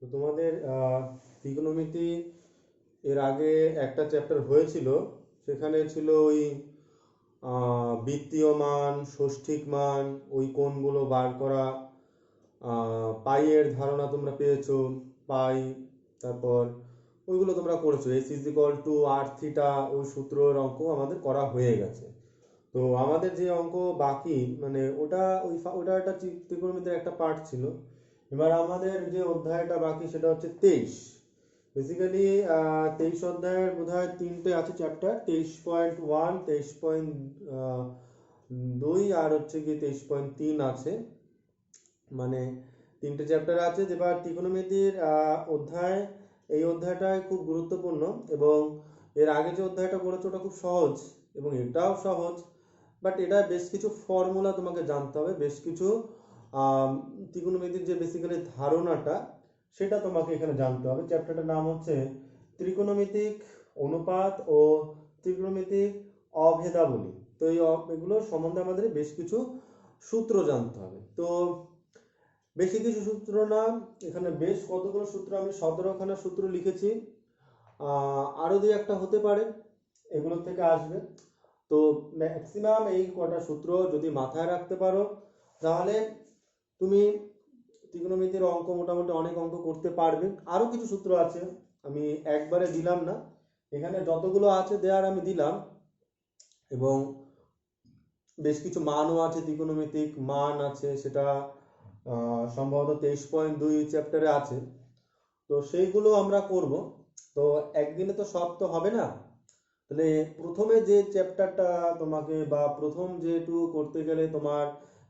তো তোমাদের ত্রিকোণমিতি এর আগে একটা চ্যাপ্টার হয়েছিল, সেখানে ছিল ওই বৃত্তীয় মান, ষষ্ঠিক মান, ওই কোণগুলো বার করা, পাইয়ের ধারণা তোমরা পেয়েছো, পাই, তারপর ওইগুলো তোমরা করেছো, S is equal to R theta, ওই সূত্রের অঙ্ক আমাদের করা হয়ে গেছে। তো আমাদের যে অঙ্ক বাকি, মানে ওটা একটা ত্রিকোণমিতির একটা পার্ট ছিল। এবার আমাদের যে অধ্যায়টা বাকি সেটা হচ্ছে 23। বেসিক্যালি 23 অধ্যায়ের বোধহয় তিনটে আছে চ্যাপ্টার, 23.1, 23.2 আর হচ্ছে কি 23.3 আছে, মানে তিনটে চ্যাপ্টার আছে। এবার ত্রিকোণমিতির অধ্যায়, এই অধ্যায়টাই খুব গুরুত্বপূর্ণ। এবং এর আগে যে অধ্যায়টা করেছে ওটা খুব সহজ, এবং এটাও সহজ, বাট এটা বেশ কিছু ফর্মুলা তোমাকে জানতে হবে, বেশ কিছু ত্রিকোণমিতির যে বেসিক্যালি ধারণাটা সেটা তোমাকে এখানে জানতে হবে। চ্যাপ্টারটার নাম হচ্ছে ত্রিকোণমিতিক অনুপাত ও ত্রিকোণমিতিক অভেদাবলী। তো এগুলো সম্বন্ধে আমাদের বেশ কিছু সূত্র জানতে হবে। তো বেশি কিছু সূত্র না, এখানে বেশ কতগুলো সূত্র, আমি 17খানা সূত্র লিখেছি, আরও দুই একটা হতে পারে এগুলোর থেকে আসবে। তো ম্যাক্সিমাম এই কটা সূত্র যদি মাথায় রাখতে পারো, তাহলে তুমি ত্রিকোণমিতির অঙ্ক মোটামুটি অনেক অঙ্ক করতে পারবে। আরও কিছু সূত্র আছে, আমি একবারে দিলাম না, এখানে যতগুলো আছে দেয়ার আমি দিলাম। এবং বেশ কিছু মানও আছে, ত্রিকোণমিতিক মান আছে, সেটা সম্ভবত 23.2 চ্যাপ্টারে আছে। তো সেইগুলো আমরা করব। তো একদিনে তো সব তো হবে না, তাহলে প্রথমে যে চ্যাপ্টারটা তোমাকে, বা প্রথম যেটুকু করতে গেলে তোমার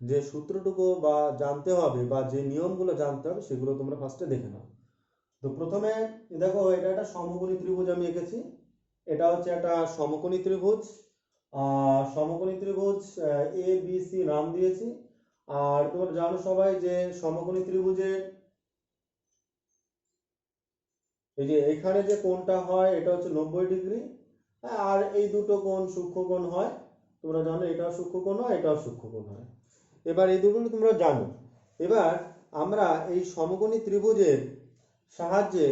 যে সূত্রটুকু বা জানতে হবে, বা যে নিয়মগুলো জানতে হবে, সেগুলো তোমরা ফার্স্টে দেখে নাও। তো প্রথমে দেখো, এটা একটা সমকোণী ত্রিভুজ আমি এঁকেছি। এটা হচ্ছে একটা সমকোণী ত্রিভুজ, সমকোণী ত্রিভুজ এ বি সি নাম দিয়েছি। আর তোমরা জানো সবাই যে সমকোণী ত্রিভুজের এই যে এখানে যে কোণটা হয় এটা হচ্ছে 90 ডিগ্রি, আর এই দুটো কোণ সূক্ষ্মকোণ হয়। তোমরা জানো এটাও সূক্ষ্মকোণ হয়, এটাও সূক্ষ্মকোণ হয়। এবার এই দুটো তোমরা জানো। এবার আমরা এই সমকোণী ত্রিভুজের সাহায্যে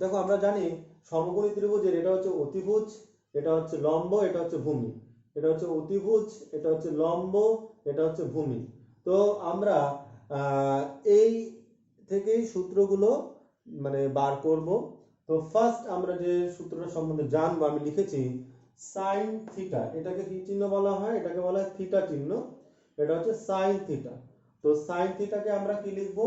দেখো, আমরা জানি সমকোণী ত্রিভুজের এটা হচ্ছে অতিভুজ, এটা হচ্ছে লম্ব, এটা হচ্ছে ভূমি। এটা হচ্ছে অতিভুজ, এটা হচ্ছে লম্ব, এটা হচ্ছে ভূমি। তো আমরা আহ, এই থেকেই সূত্রগুলো মানে বার করব। তো ফার্স্ট আমরা যে সূত্রটা সম্বন্ধে জানবো, আমি লিখেছি সাইন থিটা। এটাকে কি চিহ্ন বলা হয়? এটাকে বলা হয় থিটা চিহ্ন। এটা হচ্ছে সাইন থিটা। তো সাইন থিটাকে আমরা কি লিখবো?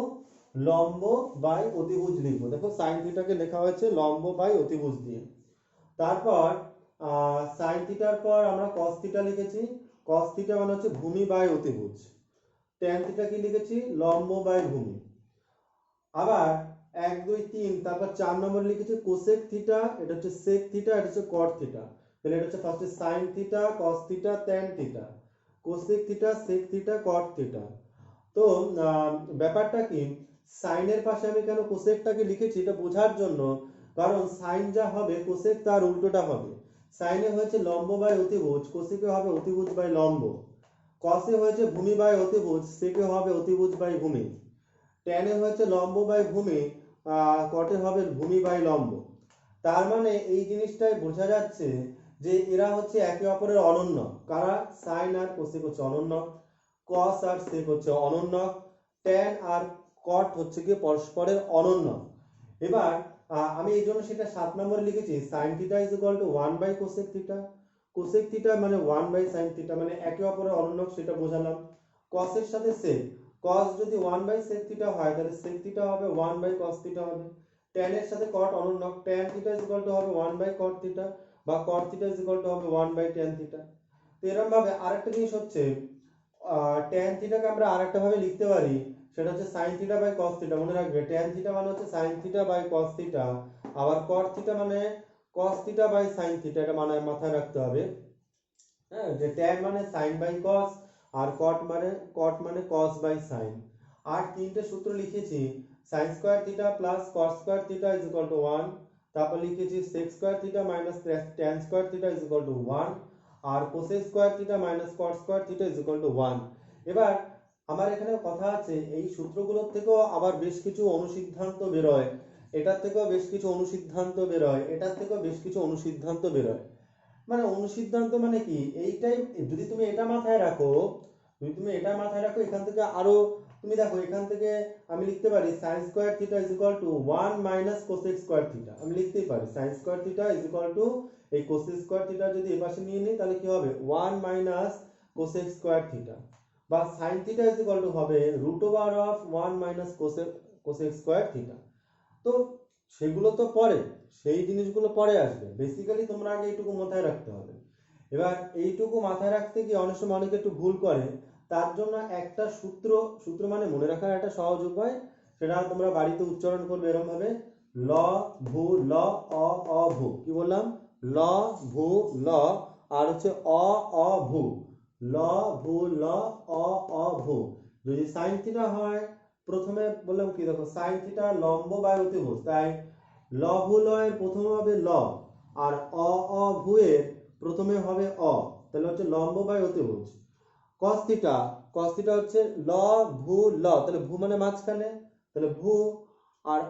লম্ব বাই অতিভুজ লিখবো। দেখো সাইন থিটাকে লেখা হয়েছে লম্ব বাই অতিভুজ দিয়ে। তারপর সাইন থিটার পর আমরা কস থিটা লিখেছি। কস থিটা মানে হচ্ছে ভূমি বাই অতিভুজ। ট্যান থিটা কি লিখেছি? লম্ব বাই ভূমি। আবার 1 2 3, তারপর 4 নম্বর লিখেছি কোসেক থিটা। এটা হচ্ছে সেক থিটা, এটা হচ্ছে কট থিটা। তাহলে এটা হচ্ছে ফার্স্টে sine theta, cos theta, tan theta, cosec theta, sec theta, cot theta. তো ব্যাপারটা কি, সাইনের পাশে আমি কেন কোসেকটাকে লিখেছি এটা বোঝার জন্য, কারণ সাইন যা হবে কোসেক তার উল্টোটা হবে। সাইনে হয়েছে লম্ব বাই অতিভুজ, কোসেকে হবে অতিভুজ বাই লম্ব। কসে হয়েছে ভূমি বাই অতিভুজ, সেকে হবে অতিভুজ বাই ভূমি। ট্যানে হয়েছে লম্ব বাই ভূমি, কটে হবে ভূমি বাই লম্ব। তার মানে এই জিনিসটাই বোঝা যাচ্ছে যে এরা হচ্ছে একে অপরের অনন্য। কারা? সাইন আর কোসেক হচ্ছে অনন্য, কস আর সেক হচ্ছে অনন্য, ট্যান আর কট হচ্ছে কি পরস্পরের অনন্য। এবার আমি এই জন্য সেটা 7 নম্বরে লিখেছি sine theta is equal to 1 by cosec theta. Cosec theta মানে 1 বাই সাইন থিটা, মানে একে অপরের অনন্য, সেটা বোঝালাম। কসের সাথে সেক, কস যদি 1 বাই সেক থিটা হয় তাহলে সেক থিটা হবে 1 বাই কস থিটা হবে। ট্যান এর সাথে কট অনন্য, tan theta is equal to হবে 1 বাই কট থিটা, বা কট থিটা ইজ ইকুয়াল টু হবে 1 বাই ট্যান থিটা। তো এরকম ভাবে আরেকটা জিনিস হচ্ছে, ট্যান থিটাকে আমরা আরেকটা ভাবে লিখতে পারি, সেটা হচ্ছে sine theta by cos theta. মনে রাখবে ট্যান থিটা মানে হচ্ছে sine theta by cos theta, আবার কট থিটা মানে cos theta by sine theta. এটা মানে মাথায় রাখতে হবে। হ্যাঁ, যে ট্যান মানে সাইন বাই কস, আর কট মানে কস বাই সাইন। আর তিনটে সূত্র লিখেছি, sine square theta plus cos square theta is equal to 1। তারপর লিখেছি sec square theta minus tan square theta is equal to 1। আর cosec square theta minus cot square theta is equal to 1। এবার আমার এখানে কথা আছে, এই সূত্রগুলোর থেকেও আবার বেশ কিছু অনুসিদ্ধান্ত বেরোয়, এটার থেকেও বেশ কিছু অনুসিদ্ধান্ত বেরোয়, এটার থেকেও বেশ কিছু অনুসিদ্ধান্ত বেরোয়। মানে অনুসিদ্ধান্ত মানে কি, এইটাই যদি তুমি এটা মাথায় রাখো, এখান থেকে আরো তুমি দেখো, এখান থেকে আমি লিখতে পারি sine square theta is equal to 1 minus cosec square theta, আমি লিখতেই পারি sine square theta is equal to, এই কোসেক স্কোয়ার থিটা যদি এপাশে নিয়ে নিই তাহলে কি হবে 1 মাইনাস কোসেক স্কোয়ার থিটা, বা sine theta is equal to হবে root over of 1 minus cosec square theta. তো সেগুলো তো পরে, সেই জিনিসগুলো পরে আসবে, বেসিক্যালি তোমরা আগে এইটুকু মাথায় রাখতে হবে। এবার এইটুকু মাথায় রাখতে গিয়ে অনেক সময় অনেকে একটু ভুল করে, তার জন্য একটা সূত্র মানে মনে রাখার একটা সহজ উপায়, সেটা তোমরা বাড়িতে উচ্চারণ করবে এরকম ভাবে, ল ভু ল অ ভু। কি বললাম? ল ভু ল, আর হচ্ছে অ ভু, ল ভু ল অ ভু। যদি সাইন থিটা হয়, প্রথমে বললাম কি, দেখো সাইন থিটা লম্ব বাই অতিভুজ, তাই ল ভু ল এর প্রথমে হবে ল, আর অ ভু এর প্রথমে হবে অ, তাহলে হচ্ছে লম্ব বাই অতিভুজ। কস থিটা হচ্ছে ল ভু ল, তাহলে ভু মানে মাঝখানে, তাহলে ভু, আর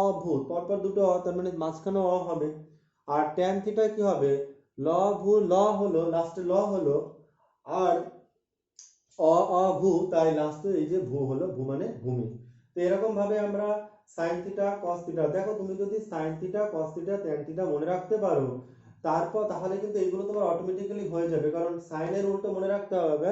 অ ভু পরপর দুটো অ, তার মানে মাঝখানে অ হবে। আর ট্যান থিটা কি হবে, ল ভু ল হলো লাস্টে ল হলো, আর অ ভু, তাই লাস্টে এই যে ভু হলো, ভু মানে ভূমি। তো এরকম ভাবে আমরা সাইন থিটা কস থিটা, দেখো তুমি যদি sign theta cos theta tan theta মনে রাখতে পারো, তারপর তাহলে কিন্তু এগুলো তোমার অটোমেটিক্যালি হয়ে যাবে, কারণ সাইনের উল্টো মনে রাখতে হবে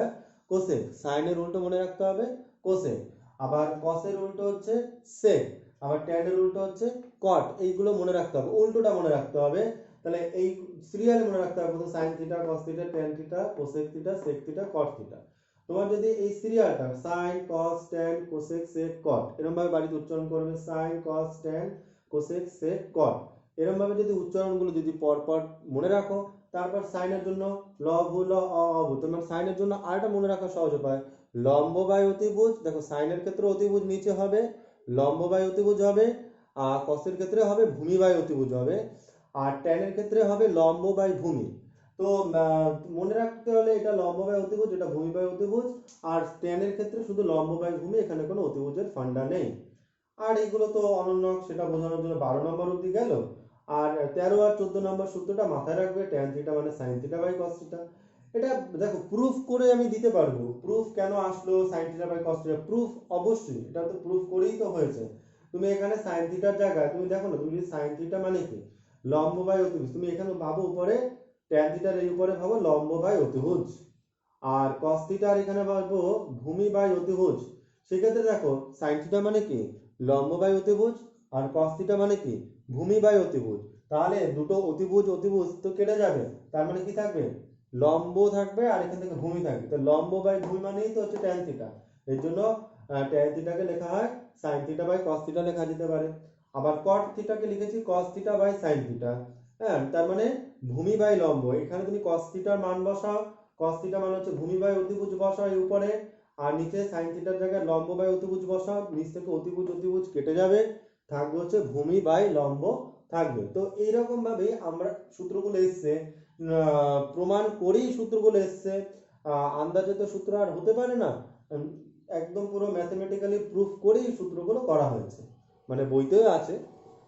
কোসেক, সাইনের উল্টো মনে রাখতে হবে কোসেক, আবার কসের উল্টো হচ্ছে সেক, আবার ট্যানের উল্টো হচ্ছে কট, এইগুলো মনে রাখতে হবে, উল্টোটা মনে রাখতে হবে। তাহলে এই সিরিয়ালে মনে রাখতে হবে sine theta cos theta tan theta cosec theta sec theta cot theta. তোমার যদি এই সিরিয়ালটা sine cos tan cosec sec cot এরকম ভাবে বাড়িতে উচ্চারণ করবে, sine cos tan cosec sec cot, এরকম ভাবে যদি উচ্চারণগুলো যদি পরপর মনে রাখো, তারপর সাইনের জন্য ল ভু ল অ ভু, তোমার সাইনের জন্য আরেকটা মনে রাখা সহজ উপায়, লম্ব বাই অতিভুজ, দেখো সাইনের ক্ষেত্রে অতিভুজ নিচে হবে, লম্ব বাই অতিভুজ হবে, আর কসের ক্ষেত্রে হবে ভূমি বাই অতিভুজ হবে, আর ট্যানের ক্ষেত্রে হবে লম্ব বাই ভূমি। তো মনে রাখতে হলে এটা লম্ব বাই অতিভুজ, এটা ভূমি বাই অতিভুজ, আর ট্যানের ক্ষেত্রে শুধু লম্ব বাই ভূমি, এখানে কোনো অতিভুজের ফান্ডা নেই। আর এইগুলো তো অনন্য, সেটা বোঝানোর জন্য 12 নম্বর অবধি গেল। আর 13 আর 14 নম্বর সূত্রটা মাথায় রাখবে, ট্যান থিটা মানে sine theta by cos theta. এটা দেখো প্রুফ করে আমি দিতে পারবো, প্রুফ কেন আসলো sine theta by cos theta, proof অবশ্যই, এটা তো প্রুফ করেই তো হয়েছে। তুমি এখানে সাইন থিটার জায়গায় তুমি দেখো না, তুমি সাইন থিটা মানে কি লম্ব বাই অতিভুজ, তুমি এখানে ভাবো উপরে ট্যান থিটার এই উপরে ভাবো লম্ব বাই অতিভুজ, আর কস থিটার এখানে ভাবো ভূমি বাই অতিভুজ। সেক্ষেত্রে দেখো সাইন থিটা মানে কি লম্ব বাই অতিভুজ, আর কস থিটা মানে কি ভূমি বাই অতিভুজ, তাহলে দুটো অতিভুজ তো কেটে যাবে, তার মানে কি থাকবে লম্ব থাকবে, আর এখান থেকে ভূমি থাকবে, তো লম্ব বাই ভূমি মানেই তো হচ্ছে ট্যান থিটা, এর জন্য ট্যান থিটাকে লেখা হয় sine theta by cos theta লেখা যেতে পারে। আবার কট থিটাকে লিখেছি cos theta by sine theta, হ্যাঁ, তার মানে ভূমি বাই লম্ব, এখানে তুমি কস থিটার মান বসাও, cos থিটা মানে হচ্ছে ভূমি বাই অতিভুজ বসাও এই উপরে, আর নিচে sin থিটার জায়গায় লম্ব বাই অতিভুজ বসাও, নিচ থেকে অতিভুজ কেটে যাবে, থাকবে হচ্ছে ভূমি বাই লম্ব থাকবে। তো এইরকম ভাবে আমরা সূত্রগুলো এসছে, প্রমাণ করেই সূত্রগুলো এসছে, আন্দাজে তো সূত্র আর হতে পারে না, একদম পুরো ম্যাথমেটিক্যালি প্রুফ করেই সূত্রগুলো করা হয়েছে, মানে বইতেও আছে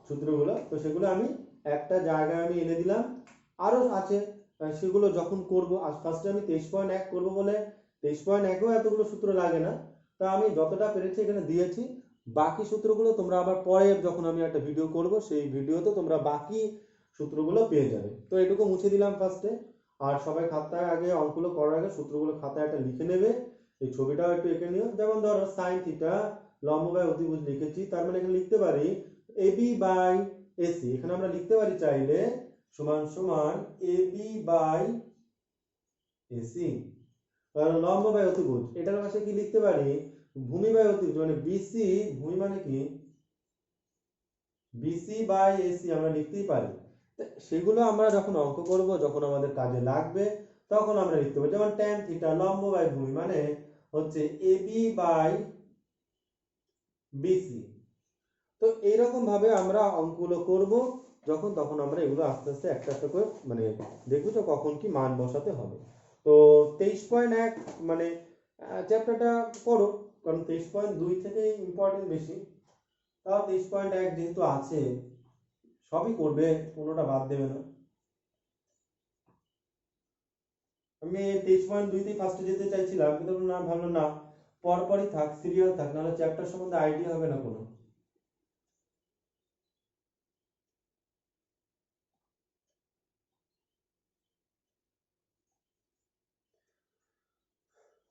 সূত্রগুলো। তো সেগুলো আমি একটা জায়গায় আমি এনে দিলাম, আরো আছে সেগুলো যখন করব, ফার্স্টে আমি 23.1 করব বলে 23.1এও এতগুলো সূত্র লাগে না, তা আমি যতটা পেরেছি এখানে দিয়েছি, বাকি সূত্রগুলো তোমরা আবার পরে যখন আমি একটা ভিডিও করব সেই ভিডিওতে তোমরা বাকি সূত্রগুলো পেয়ে যাবে। তো এটুকু মুছে দিলাম ফার্স্টে, আর সবাই খাতায় আগে অঙ্কগুলো করার আগে সূত্রগুলো খাতায় একটা লিখে নেবে, এই ছবিটাও একটু এঁকে নিও। যেমন ধরো সাইন থিটা লম্ব বাই অতিভুজ লিখেছি, তার মানে এখানে লিখতে পারি এবি বাই এসি, এখানে আমরা লিখতে পারি চাইলে সমান সমান এবি বাই এসি, কারণ লম্ব বাই অতিভুজ, এটার পাশে কি লিখতে পারি ভূমি বাই অতিভুজ, মানে বিসি, ভূমি মানে কি বিসি বাই এসি আমরা লিখতেই পারি। সেগুলো আমরা যখন অঙ্ক করব, যখন আমাদের কাজে লাগবে, তখন আমরা লিখতে পারি। যেমন ট্যান থিটা লম্ব বাই ভূমি মানে হচ্ছে এবি বাই বিসি। তো এইরকম ভাবে আমরা অঙ্কগুলো করব, যখন তখন আমরা এগুলো আস্তে আস্তে একটা একটা করে মানে দেখবো যে কখন কি মান বসাতে হবে। তো 23.1 মানে চ্যাপ্টারটা করো, কারণ 23.2 থেকে ইম্পর্টেন্ট বেশি। তাও 23.1 যেহেতু আছে সবই করবে, কোনোটা বাদ দেবে না। আমি 23.2তেই ফার্স্টে যেতে চাইছিলাম, কিন্তু না, ভাবলাম না, পরপরই থাক, সিরিয়াল থাক, নাহলে চ্যাপ্টার সম্বন্ধে আইডিয়া হবে না কোনো।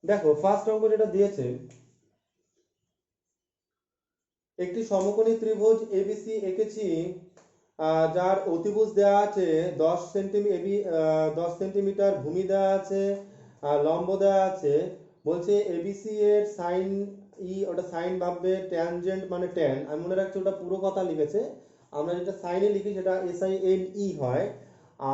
দেখো ফার্স্ট অঙ্ক যেটা দিয়েছে, একটি সমকোণী ত্রিভুজ এবিসি এঁকেছি, যার অতিভুজ দেওয়া আছে 10 সেন্টিমিটার, ভূমি দেওয়া আছে, লম্ব দেওয়া আছে। বলছে এবিসি এর সাইন ওটা সাইন ভাববে, ট্যানজেন্ট মানে ট্যান, আমি মনে রাখছি ওটা পুরো কথা লিখেছে, আমরা যেটা সাইনে লিখি সেটা SINE হয়,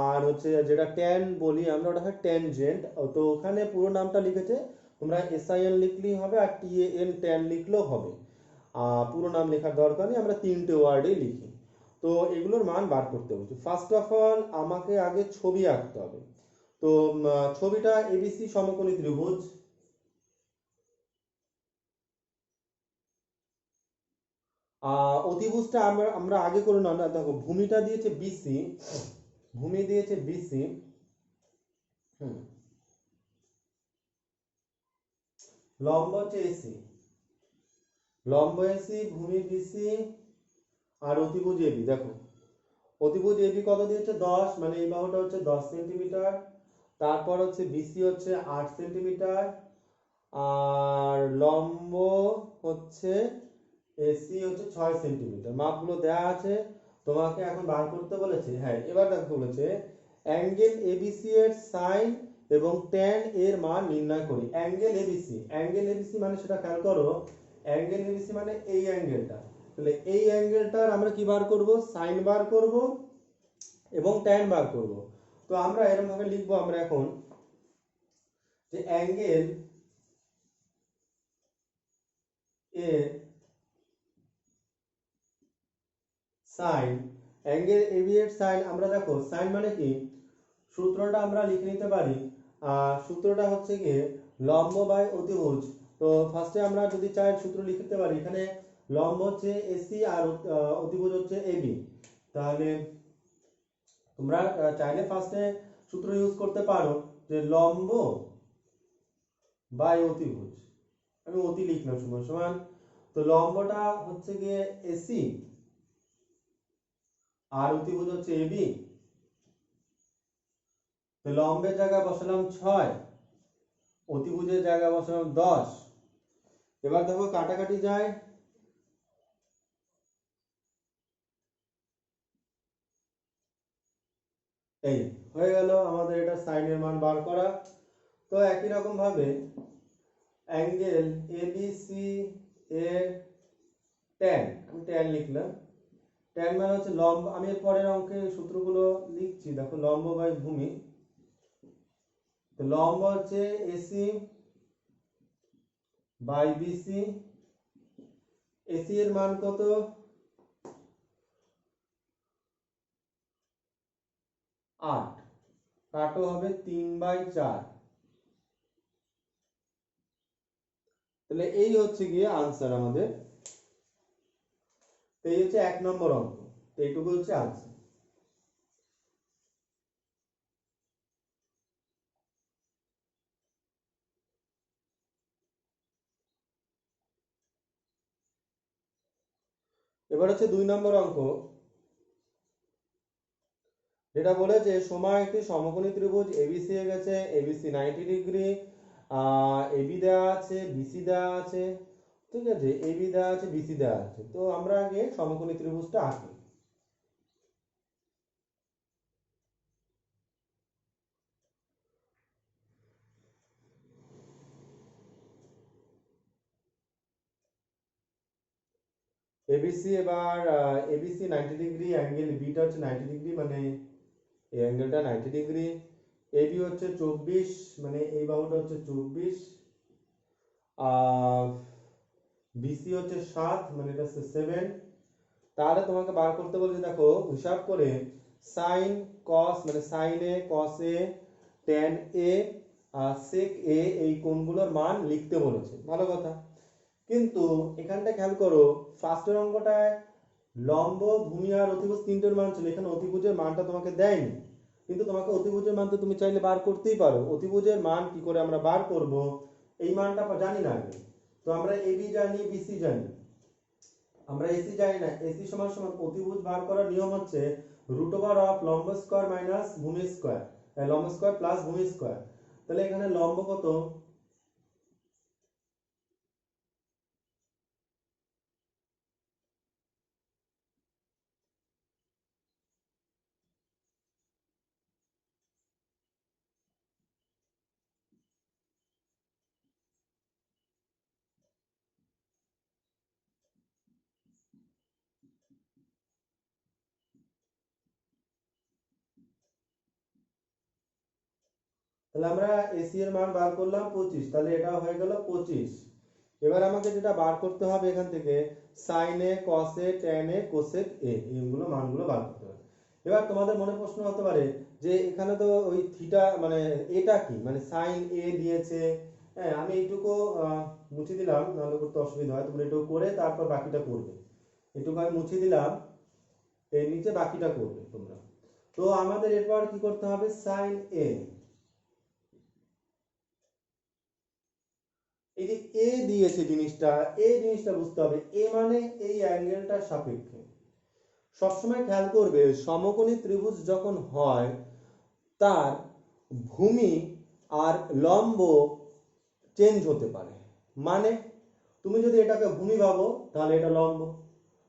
আর হচ্ছে যেটা ট্যান বলি আমরা ওটা হয় ট্যানজেন্ট। তো ওখানে পুরো নামটা লিখেছে, তোমরা SIN লিখলেই হবে, আর TAN ট্যান লিখলেও হবে, পুরো নাম লেখার দরকার নেই, আমরা 3টে ওয়ার্ডেই লিখি। তো এগুলোর মান বার করতে হবে। ফার্স্ট অফ অল আমাকে আগে ছবি আঁকতে হবে। তো ছবিটা এবিসি সমকোণী ত্রিভুজ, অতিভুজটা আমরা আমরা আগে করে না, দেখো ভূমিটা দিয়েছে বিসি, ভূমি দিয়েছে বিসি, লম্ব হচ্ছে এসি, লম্ব এসি, ভূমি বিসি, আর অতিভুজ এবি। দেখো অতিভুজ এবি কত দিয়েছে 10, মানে এই বাহুটা হচ্ছে 10 সেন্টিমিটার, তারপর হচ্ছে বিসি হচ্ছে 8 সেন্টিমিটার, আর লম্ব হচ্ছে এসি হচ্ছে 6 সেন্টিমিটার। মাপগুলো দেওয়া আছে, তোমাকে এখন বার করতে বলেছে। হ্যাঁ, এবার দেখো বলেছে অ্যাঙ্গেল এবিসি এর সাইন এবং ট্যান এর মান নির্ণয় করি। অ্যাঙ্গেল এবিসি মানে সেটা খেয়াল করো, অ্যাঙ্গেল এবিসি মানে এই অ্যাঙ্গেলটা, তাহলে এই অ্যাঙ্গেলটার আমরা কি বার করব, সাইন বার করব এবং ট্যান বার করব। তো আমরা এরকম ভাবে লিখবো আমরা এখন, যে অ্যাঙ্গেল এর সাইন, অ্যাঙ্গেল এবি এর সাইন, আমরা দেখো সাইন মানে কি, সূত্রটা আমরা লিখে নিতে পারি। সূত্রটা হচ্ছে গিয়ে লম্ব বাই অতিভুজ। তো ফার্স্টে আমরা যদি চাই সূত্র লিখতে পারি, এখানে লম্ব হচ্ছে এসি আর অতিভুজ হচ্ছে এবি। তাহলে তোমরা চাইলে ফার্স্টে সূত্র ইউজ করতে পারো, যে লম্ব বাই অতিভুজ, আমি অতি লিখলাম সমান সমান, তো লম্বটা হচ্ছে গিয়ে এসি আর অতিভুজ হচ্ছে এবি, তো লম্বের জায়গায় বসালাম 6, অতিভুজের জায়গায় বসালাম 10। এবার দেখো কাটাকাটি যায়, এই হয়ে গেল আমাদের এটা সাইনের মান বার করা। তো একই রকম ভাবে অ্যাঙ্গেল এবিসি এর ট্যান, আমি ট্যান লিখলাম, ট্যান মানে হচ্ছে লম্ব, আমি এর পরের অঙ্কে সূত্রগুলো লিখছি, দেখো লম্ব বাই ভূমি, তো লম্ব হচ্ছে এসি বাই বিসি, এসি এর মান কত, 8, কাটো হবে 3/4, তাহলে এই হচ্ছে গিয়ে আনসার আমাদের। তো এই হচ্ছে 1 নম্বর অঙ্ক, তো এইটুকু হচ্ছে আনসার। এবার হচ্ছে 2 নম্বর অঙ্ক, যেটা বলেছে সময় একটি সমকোণী ত্রিভুজ এবিসি এ গেছে, এবিসি 90 ডিগ্রি, এবি দেওয়া আছে, বিসি দেওয়া আছে, ঠিক আছে, এবি দেওয়া আছে, বিসি দেওয়া আছে। তো আমরা আগে সমকোণী ত্রিভুজটা আঁকি। এবিসি, এবার এবিসি 90 ডিগ্রি, অ্যাঙ্গেল বিটা হচ্ছে 90 ডিগ্রি, মানে এই অ্যাঙ্গেলটা 90 ডিগ্রি, এবি হচ্ছে 24, মানে এই বাহুটা হচ্ছে 24, বিসি হচ্ছে 7, মানে এটা হচ্ছে 7, তাহলে তোমাকে বার করতে বলছে, দেখো হিসাব করে সাইন কস মানে sign A cos A tan এ আর সেক এ এই কোণগুলোর মান লিখতে বলেছে, ভালো কথা। কিন্তু এখানটা খেয়াল করো, ফার্স্টের অঙ্কটায় লম্ব ভূমি আর অতিভুজ তিনটের মান ছিল, এখানে অতিভুজের মানটা তোমাকে দেয়নি, কিন্তু তোমাকে অতিভুজের মান তো তুমি চাইলে বার করতেই পারো। অতিভুজের মান কি করে আমরা বার করব, এই মানটা জানি না আগে। তো আমরা এবি জানি, বিসি জানি, আমরা এসি জানি না। এসি সমান সমান অতিভুজ বার করার নিয়ম হচ্ছে রুট ওভার অফ লম্ব স্কয়ার মাইনাস ভূমি স্কয়ার, লম্ব স্কয়ার প্লাস ভূমি স্কয়ার। তাহলে এখানে লম্ব কত, তাহলে আমরা এসি এর মান বার করলাম 25, তাহলে এটা হয়ে গেল 25। এবার আমাকে যেটা বার করতে হবে এখান থেকে sine A cos A tan A cosec A, এইগুলো মানগুলো বার করতে হবে। এবার তোমাদের মনে প্রশ্ন হতে পারে যে এখানে তো ওই থিটা মানে এটা কি, মানে সাইন এ দিয়েছে। হ্যাঁ, আমি এইটুকু মুছে দিলাম, নাহলে করতে অসুবিধা হয়, তোমরা এটুকু করে তারপর বাকিটা করবে। এটুকু আমি মুছে দিলাম, এর নিচে বাকিটা করবে তোমরা। তো আমাদের এরপর কি করতে হবে, সাইন এ, এই যে এ দিয়েছে জিনিসটা, এই জিনিসটা বুঝতে হবে, এ মানে এই অ্যাঙ্গেলটার সাপেক্ষে। সবসময় খেয়াল করবে সমকোণী ত্রিভুজ যখন হয় তার ভূমি আর লম্ব চেঞ্জ হতে পারে। মানে তুমি যদি এটাকে ভূমি ভাবো তাহলে এটা লম্ব,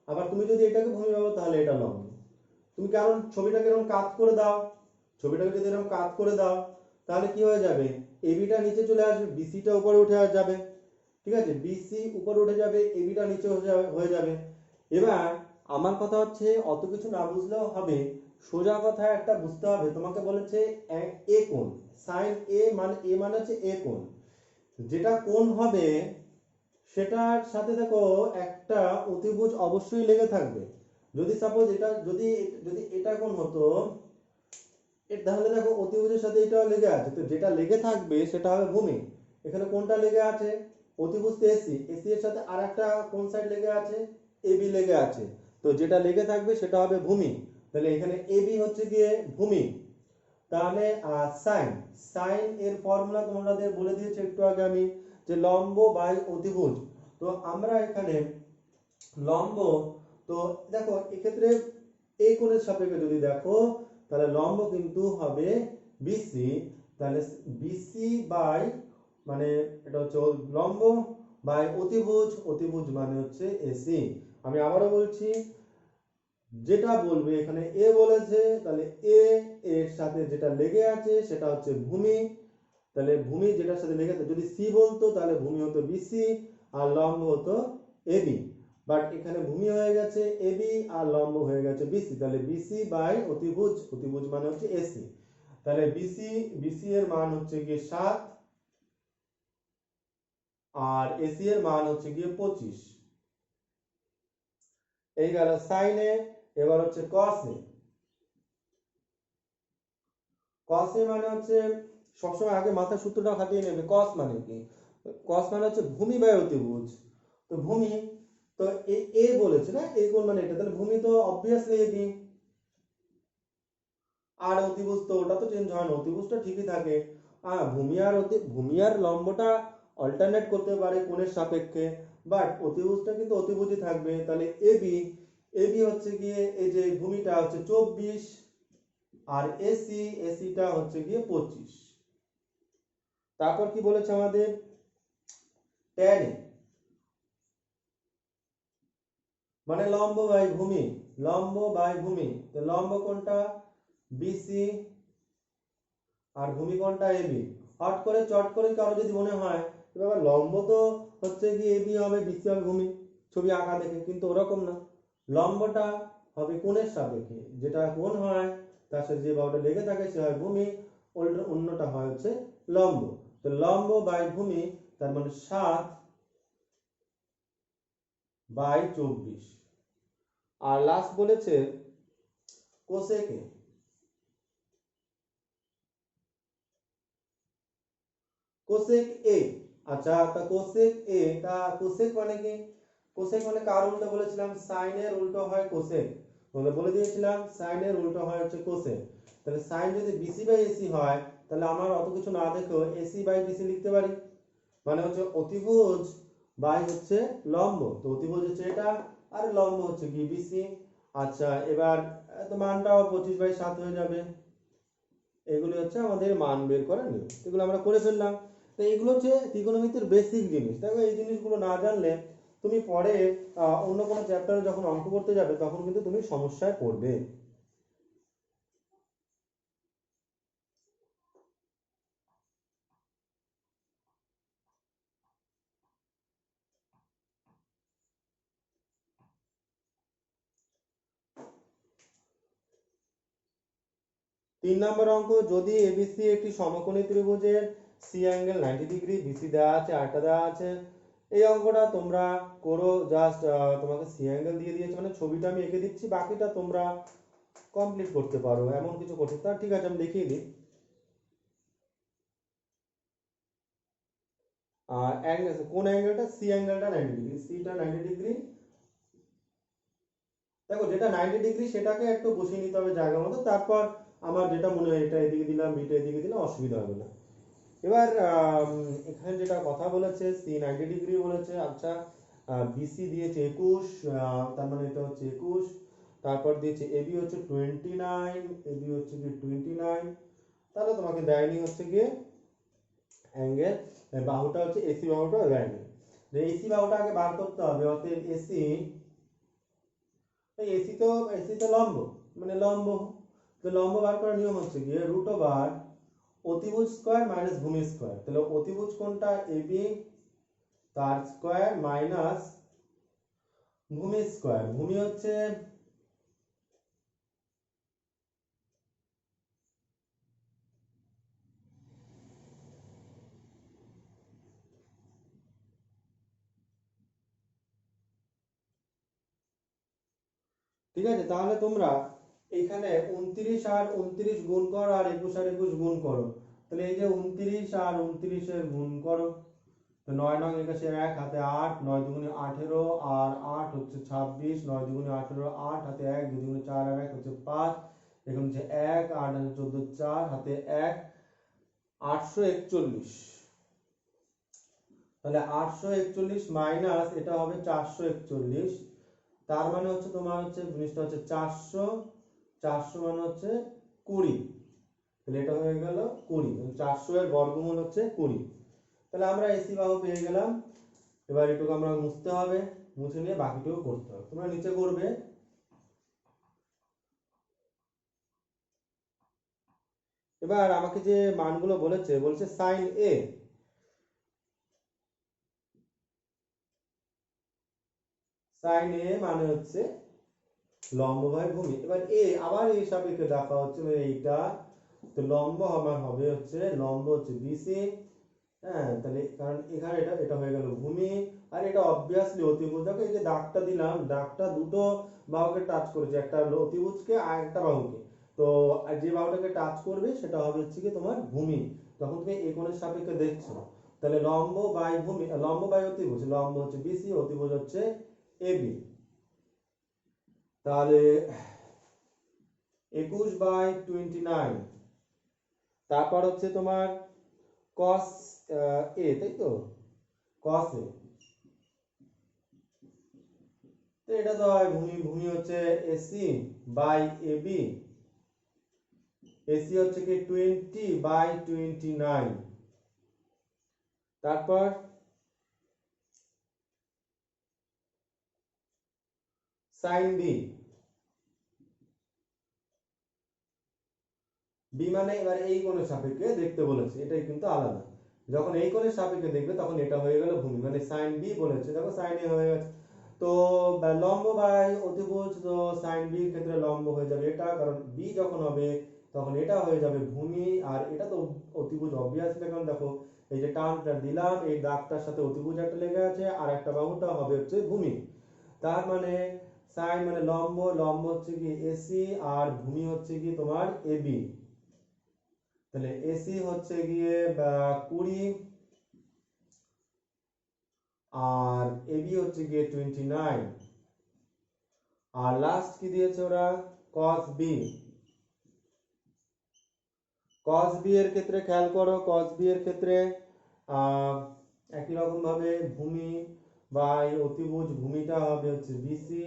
আবার তুমি যদি এটাকে ভূমি ভাবো তাহলে এটা লম্ব। তুমি কারণ ছবিটাকে এরকম কাত করে দাও, ছবিটাকে যদি এরকম কাত করে দাও তাহলে কি হয়ে যাবে, এবিটা নিচে চলে আসবে, বিসিটা উপরে উঠে যাবে, ঠিক আছে, বিসি উপরে উঠে যাবে, এবিটা নিচে হয়ে যাবে। এবার আমার কথা হচ্ছে অত কিছু না বুঝলেও হবে, সোজা কথা একটা বুঝতে হবে। তোমাকে বলেছে এ কোণ, সাইন এ মানে হচ্ছে এ কোণ, যেটা কোণ হবে সেটার সাথে দেখো একটা অতিভুজ অবশ্যই লেগে থাকবে। যদি সাপোজ এটা যদি যদি এটা কোণ হতো, তাহলে দেখো অতিভুজের সাথে এটাও লেগে আছে, তো যেটা লেগে থাকবে সেটা হবে ভূমি। এখানে কোনটা লেগে আছে, অতিভুজ এসি, এসি এর সাথে আর একটা কোন সাইড লেগে আছে, এবি লেগে আছে, তো যেটা লেগে থাকবে সেটা হবে ভূমি। তাহলে এখানে এবি হচ্ছে গিয়ে ভূমি। তাহলে সাইন, সাইন এর ফর্মুলা তোমাদের বলে দিয়েছি একটু আগে আমি, যে লম্ব বাই অতিভুজ। তো আমরা এখানে লম্ব, তো দেখো এক্ষেত্রে এই কোণের সাপেক্ষে যদি দেখো তাহলে লম্ব কিন্তু হবে বিসি, তাহলে বিসি বাই মানে এটা হচ্ছে লম্ব বাই অতিভুজ, অতিভুজ মানে হচ্ছে এসি। আমি আবারও বলছি, যেটা বলবে এখানে এ বলেছে, তাহলে এ এর সাথে যেটা লেগে আছে সেটা হচ্ছে ভূমি, তাহলে ভূমি যেটার সাথে লেগে আছে, যদি সি বলতো তাহলে ভূমি হতো বিসি আর লম্ব হতো এবি, বাট এখানে ভূমি হয়ে গেছে এবি আর লম্ব হয়ে গেছে বিসি, তাহলে বিসি বাই অতিভুজ, অতিভুজ মানে হচ্ছে এসি। তাহলে বিসি, বিসি এর মান হচ্ছে গিয়ে 7 আর এসি এর মান হচ্ছে গিয়ে 25। এই গেল সাইনে। এবার হচ্ছে কসে। কসে মানে হচ্ছে সবসময় আগে মাথার সূত্রটা খাটিয়ে নেবে, কস মানে কি, কস মানে হচ্ছে ভূমি বাই অতিভুজ। তো ভূমি, তো এ বলেছে না এই কোণ মানে এটা, তাহলে ভূমি তো অবভিয়াসলি এবি, আর অতিভুজ তো ওটা তো চেঞ্জ হয় না, অতিভুজটা ঠিকই থাকে। ভূমি আর লম্বটা অল্টারনেট করতে পারে কোণের সাপেক্ষে, বাট অতিভুজটা কিন্তু অতিভুজই থাকবে। তাহলে এবি, এবি হচ্ছে গিয়ে এই যে ভূমিটা হচ্ছে 24 আর এসি, এসিটা হচ্ছে গিয়ে 25। তারপর কি বলেছে আমাদের, ট্যান এ মানে লম্ব বাই ভূমি, লম্ব বাই ভূমি, তো লম্ব কোনটা বিসি আর ভূমি কোনটা এবি। হট করে চট করে কারো যদি মনে হয় এবার লম্ব তো হচ্ছে কি এবি হবে, বিসি হবে ভূমি, ছবি আঁকা দেখে, কিন্তু ওরকম না, লম্বটা হবে কোণের সাপেক্ষে, যেটা কোণ হয় তার সাথে যে বাহুটা লেগে থাকে সে হয় ভূমি, অন্যটা হয় হচ্ছে লম্ব। তো লম্ব বাই ভূমি, তার মানে 7 বাই 24। আর লাস্ট বলেছে কোসেক এ। কোসেক এ, আচ্ছা তা কোসেক এ, তা কোসেক মানে কি? কোসেক মানে কার উল্টো বলেছিলাম? সাইনের উল্টো হয় কোসেক। বলে বলে দিয়েছিলাম সাইনের উল্টো হয় হচ্ছে কোসেক। তাহলে সাইন যদি বিসি বাই এসি হয়, তাহলে আমার অত কিছু না দেখেও এসি বাই বিসি লিখতে পারি। মানে হচ্ছে অতিভুজ বাই হচ্ছে লম্ব, তো অতিভুজ হচ্ছে এটা, আর লম্ব হচ্ছে কি বিসি। আচ্ছা এবার তো মানটাও 25/7 হয়ে যাবে। এগুলো হচ্ছে আমাদের মান বের করার নিয়ম, এগুলো আমরা করে ফেললাম। তো এগুলো হচ্ছে ত্রিকোণমিতির বেসিক জিনিস। দেখো এই জিনিসগুলো না জানলে তুমি পরে অন্য কোনো চ্যাপ্টারে যখন অঙ্ক করতে যাবে তখন কিন্তু তুমি সমস্যায় পড়বে। 3 নম্বর অঙ্ক, যদি এবিসি একটি সমকোণী ত্রিভুজের সি অ্যাঙ্গেল 90 ডিগ্রি, বিসি দেওয়া আছে, আরটা দেওয়া আছে। এই অঙ্কটা তোমরা করো, জাস্ট তোমাকে সি অ্যাঙ্গেল দিয়ে দিয়েছে, মানে ছবিটা আমি এঁকে দিচ্ছি, বাকিটা তোমরা কমপ্লিট করতে পারো, এমন কিছু করতে। তা ঠিক আছে, আমি দেখিয়ে দিই। আর কোন অ্যাঙ্গেলটা? সি অ্যাঙ্গেলটা 90 ডিগ্রি, সিটা 90 ডিগ্রি। দেখো যেটা 90 ডিগ্রি সেটাকে একটু বসিয়ে নিতে হবে জায়গা মতো, তারপর আমার যেটা মনে হয় এটা এদিকে দিলাম, বিটা এদিকে দিলাম, অসুবিধা হবে না। এবার এখানে যেটা কথা বলেছে সি 90 ডিগ্রি বলেছে, আচ্ছা বিসি দিয়েছে 21, তার মানে এটা হচ্ছে 21। তারপর দিয়েছে এবি হচ্ছে 29, এবি হচ্ছে কি 29। তাহলে তোমাকে দেয়নি হচ্ছে গিয়ে অ্যাঙ্গেল, বাহুটা হচ্ছে এসি বাহুটা দেয়নি। যে এসি বাহুটা আগে বার করতে হবে, অতএব এসি, এসি তো লম্ব, মানে লম্ব। তো লম্ব বার করার নিয়ম হচ্ছে গিয়ে রুট ওভার অতিভুজ স্কয়ার মাইনাস ভূমি স্কয়ার। তাহলে অতিভুজ কোনটা? এবি, তার স্কয়ার মাইনাস ভূমি স্কয়ার। ভূমি হচ্ছে ঠিক আছে। তাহলে তোমরা এখানে 29 আর 29 গুণ করো, আর 21 আর 21 গুণ করো। তাহলে এই যে 29 আর 29 এর গুণ করো, তো 9 9 81 1 হাতে 8, 9 দুগুণে 18, আর 8 হচ্ছে 26, 9 দুগুণে 18, 8 হাতে 1, 2 দুগুণে 4 আর 1 হচ্ছে 5, এখানে হচ্ছে 1, 8 হাতে 14, 4 হাতে 1, 841। তাহলে 841 মাইনাস এটা হবে 441, তার মানে হচ্ছে তোমার হচ্ছে জিনিসটা হচ্ছে 400, 400 মানে হচ্ছে 20। তাহলে এটা হয়ে গেল 20, 400 এর বর্গমূল হচ্ছে 20। তাহলে আমরা এসি বাহু পেয়ে গেলাম। এবার এটুকু আমরা মুছতে হবে, মুছে নিয়ে বাকিটুকু করতে হবে। তোমরা নিচে করবে। এবার আমাকে যে মানগুলো বলছে সাইন এ, সাইন এ মানে হচ্ছে লম্ব বাই ভূমি। এবার এ আবার এই সাপেক্ষে দেখা হচ্ছে, মানে এইটা তো লম্ব আমার হবে হচ্ছে, লম্ব হচ্ছে বিসি। হ্যাঁ, তাহলে কারণ এখানে এটা এটা হয়ে গেল ভূমি, আর এটা অবভিয়াসলি অতিভুজ। দেখো এই যে দাগটা দিলাম, দাগটা দুটো বাহুকে টাচ করেছে, একটা হলো অতিভুজকে আর একটা বাহুকে। তো আর যে বাহুটাকে টাচ করবে সেটা হবে হচ্ছে কি তোমার ভূমি, যখন তুমি এই কোণের সাপেক্ষে দেখছো। তাহলে লম্ব বাই ভূমি, লম্ব বাই অতিভুজ, লম্ব হচ্ছে বিসি, অতিভুজ হচ্ছে এবি। তাহলে 21/29, তারপর হচ্ছে তোমার cos এ, তাই তো, cos এ। তো এটা তো হয় ভূমি, ভূমি হচ্ছে এসি বাই এবি, এসি হচ্ছে কি 20/29। তারপর সাইন বি, বি মানে এবার এই কোণের সাপেক্ষে দেখতে বলেছে, এটাই কিন্তু আলাদা। যখন এই কোণের সাপেক্ষে দেখবে তখন এটা হয়ে গেল ভূমি, মানে সাইন বি বলেছে, দেখো সাইন এ হয়ে গেছে। তো লম্ব বাই অতিভুজ, তো সাইন বি এর ক্ষেত্রে লম্ব হয়ে যাবে এটা, কারণ বি যখন হবে তখন এটা হয়ে যাবে ভূমি, আর এটা তো অতিভুজ অবভিয়াসলি। কারণ দেখো এই যে টানটা দিলাম, এই দাগটার সাথে অতিভুজ একটা লেগে আছে, আর একটা বাহুটা হবে হচ্ছে ভূমি। তার মানে সাইন মানে লম্ব, লম্ব হচ্ছে কি এসি আর ভূমি হচ্ছে কি তোমার এবি। তাহলে এসি হচ্ছে গিয়ে 20 আর এবি হচ্ছে গিয়ে 29। আর লাস্ট কি দিয়েছে ওরা, cos b। cos b এর ক্ষেত্রে খেয়াল করো, cos b এর ক্ষেত্রে একই রকম ভাবে ভূমি বাই অতিভুজ, ভূমিটা হবে হচ্ছে বিসি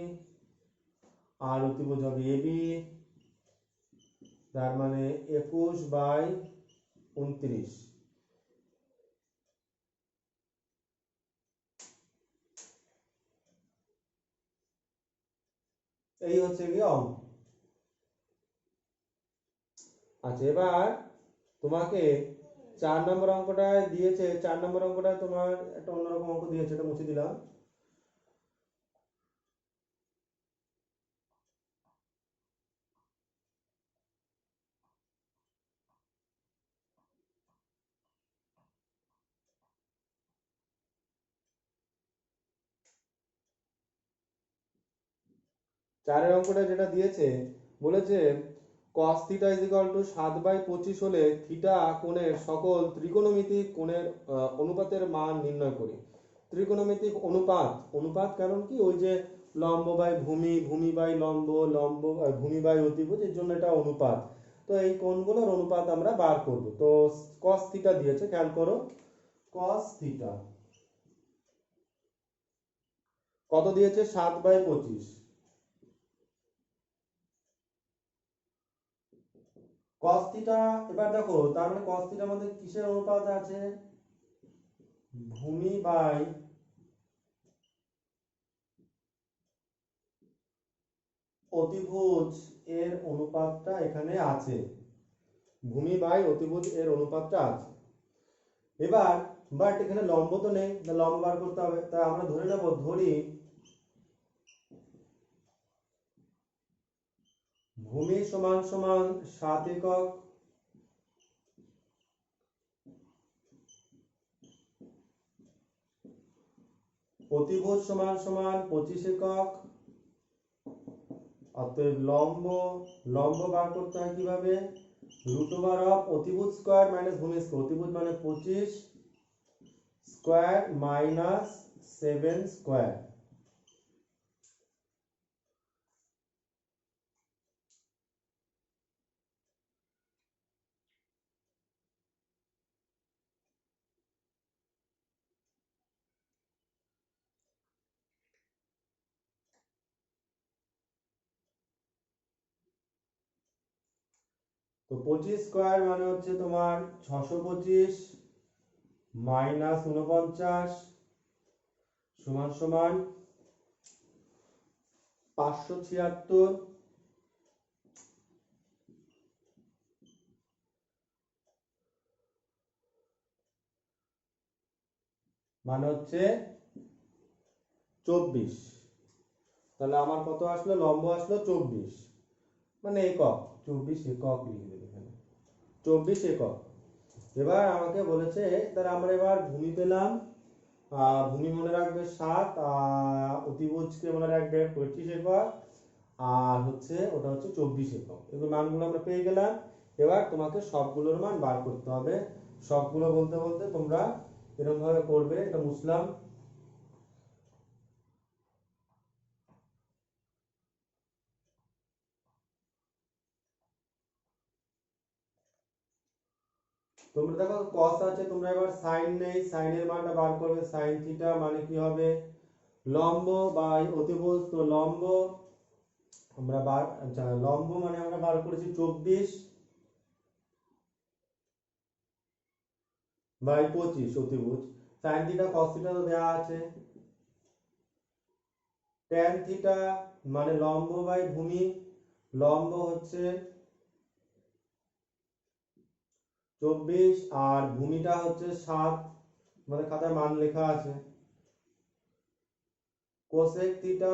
আর অতিভুজ হবে এবি, তার মানে 21/29। এই হচ্ছে কি অঙ্ক। আচ্ছা, এবার তোমাকে 4 নম্বর অঙ্কটায় দিয়েছে, 4 নম্বর অঙ্কটায় তোমার একটা অন্যরকম অঙ্ক দিয়েছে, এটা মুছে দিলাম। 4-এর অঙ্কটা যেটা দিয়েছে, বলেছে cos theta is equal two 7/25 হলে থিটা কোণের সকল ত্রিকোণমিতিক কোণের অনুপাতের মান নির্ণয় করি। ত্রিকোণমিতিক অনুপাত, অনুপাত কারণ কি, ওই যে লম্ব বাই ভূমি, ভূমি বাই লম্ব, লম্ব ভূমি বাই অতিভুজ, এর জন্য এটা অনুপাত। তো এই কোণগুলোর অনুপাত আমরা বার করব। তো cos থিটা দিয়েছে, খেয়াল করো cos থিটা কত দিয়েছে, 7/25। cos থিটা, এবার দেখো তার মানে cos থিটার মধ্যে কিসের অনুপাত আছে, ভূমি বাই অতিভুজ এর অনুপাতটা এখানে আছে, ভূমি বাই অতিভুজ এর অনুপাতটা আছে। এবার বাট এখানে লম্ব তো নেই, লম্ব বার করতে হবে। তাই আমরা ধরে নেব, ধরি ভূমি সমান সমান 7 একক, অতিভুজ সমান সমান 25 একক। অতএব লম্ব, লম্ব বার করতে হয় কিভাবে, √অফ অতিভুজ স্কয়ার মাইনাস ভূমি স্কয়ার। অতিভুজ মানে 25 স্কয়ার মাইনাস 7 স্কয়ার। তো 25 স্কয়ার মানে হচ্ছে তোমার 625 মাইনাস 49 সমান সমান 576, মানে হচ্ছে 24। তাহলে আমার কত আসলো, লম্ব আসলো 24 মানে একক, 24 একক লিখে দেবে এখানে, 24 একক। এবার আমাকে বলেছে, তাহলে আমরা এবার ভূমি পেলাম, ভূমি মনে রাখবে 7, অতিভুজকে মনে রাখবে 25 একক, আর হচ্ছে ওটা হচ্ছে 24 একক। এগুলো মানগুলো আমরা পেয়ে গেলাম। এবার তোমাকে সবগুলোর মান বার করতে হবে। সবগুলো বলতে বলতে তোমরা এরকম ভাবে করবে, এটা মুছলাম। তোমরা দেখো cos আছে, তোমরা এবার sin নেই, sin এর মানটা বার করবে। sin থিটা মানে কি হবে, লম্ব বাই অতিভুজ। তো লম্ব আমরা বার, আচ্ছা লম্ব মানে আমরা বার করেছি 24 বাই 25 অতিভুজ। sin থিটা cos থিটা তো দেওয়া আছে। tan থিটা মানে লম্ব বাই ভূমি, লম্ব হচ্ছে 24 আর ভূমিটা হচ্ছে 7, মানে খাতায় মান লেখা আছে। cosec থিটা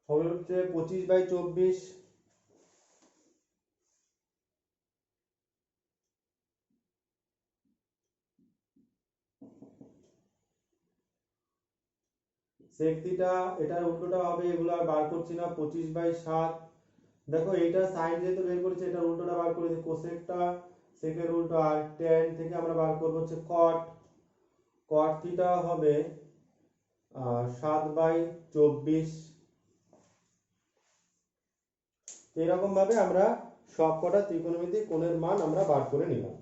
হবে হচ্ছে 25/24। সেক থিটা, এটার উল্টোটা হবে, এগুলো আর বার করছি না, 25/7। দেখো এইটা সাইন যেহেতু বের করেছে, এটার উল্টোটা বার করে দিই, কোসেকটা, সেকের উল্টো, আর ট্যান থেকে আমরা বার করবো হচ্ছে কট। কট থিটা হবে 7/24। এরকম ভাবে আমরা সবকটা ত্রিকোণমিতিক কোণের মান আমরা বার করে নিলাম।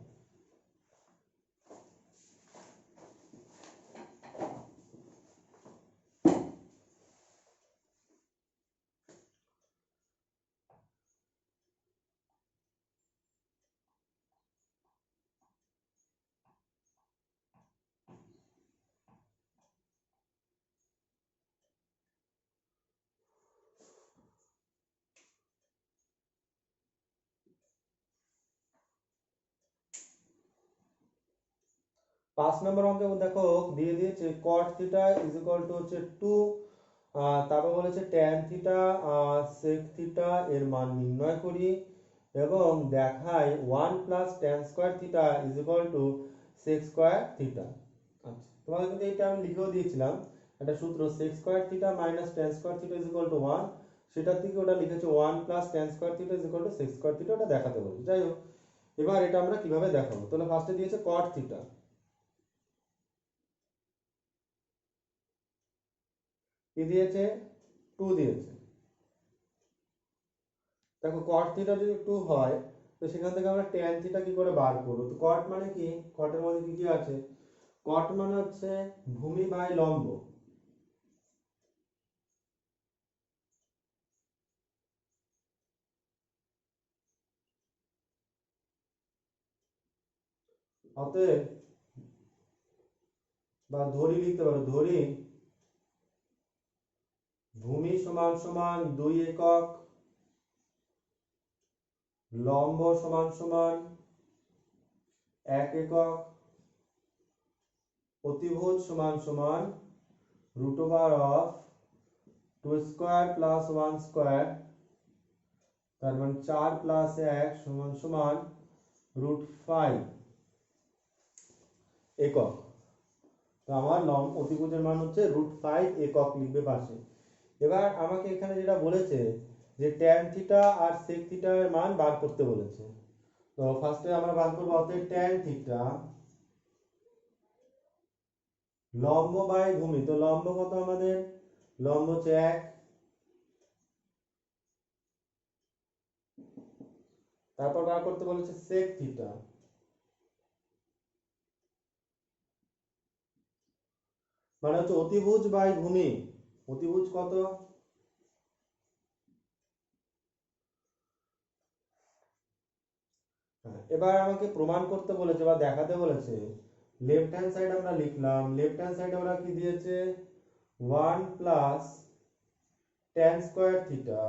5 নম্বর অঙ্কে দেখো দিয়ে দিয়েছে cot theta is equal two হচ্ছে 2, তারপর বলেছে tan থিটা sec থিটা এর মান নির্ণয় করি এবং দেখাই 1 plus tan square theta is equal two sec square theta. আচ্ছা, তোমাকে কিন্তু এটা আমি লিখেও দিয়েছিলাম, একটা সূত্র sec square theta minus tan square theta is equal to 1, সেটা থেকে ওটা লিখেছে 1 plus tan square theta is equal two sec square theta, ওটা দেখাতে বলি। যাই হোক, এবার এটা আমরা কিভাবে দেখাবো, তাহলে ফার্স্টে দিয়েছে cot থিটা, কি দিয়েছে 2 দিয়েছে। দেখো cot থিটা যদি 2 হয়, তো সেখান থেকে আমরা tan থিটা কি করে বার করব? তো cot মানে কি, cot এর মধ্যে কি কি আছে? cot মানে হচ্ছে ভূমি বাই লম্ব। অতএব, বা ধরি লিখতে পারো, ধরি ভূমি সমান সমান 2 একক, লম্ব সমান সমান 1 একক, অতিভুজ সমান সমান root over of 2 square plus 1 square, তার মানে 4 প্লাস 1 সমান সমান √5 একক। তো আমার অতিভুজের মান হচ্ছে √5 একক লিখবে পাশে। এবার আমাকে এখানে যেটা বলেছে যে tan থিটা আর sec থিটার মান বার করতে বলেছে। তো ফার্স্টে আমরা বার করব, অতএব tan থিটা লম্ব বাই ভূমি, তো লম্ব কত আমাদের, লম্ব হচ্ছে 1, তারপর বার করতে বলেছে sec থিটা, মানে হচ্ছে অতিভুজ বাই ভূমি, অতিভুজ কত, এবার আমাকে প্রমাণ করতে বলেছে বা দেখাতে বলেছে। লেফট হ্যান্ড সাইড আমরা লিখলাম, লেফট হ্যান্ড সাইডে ওরা কি দিয়েছে 1 প্লাস tan স্কয়ার থিটা,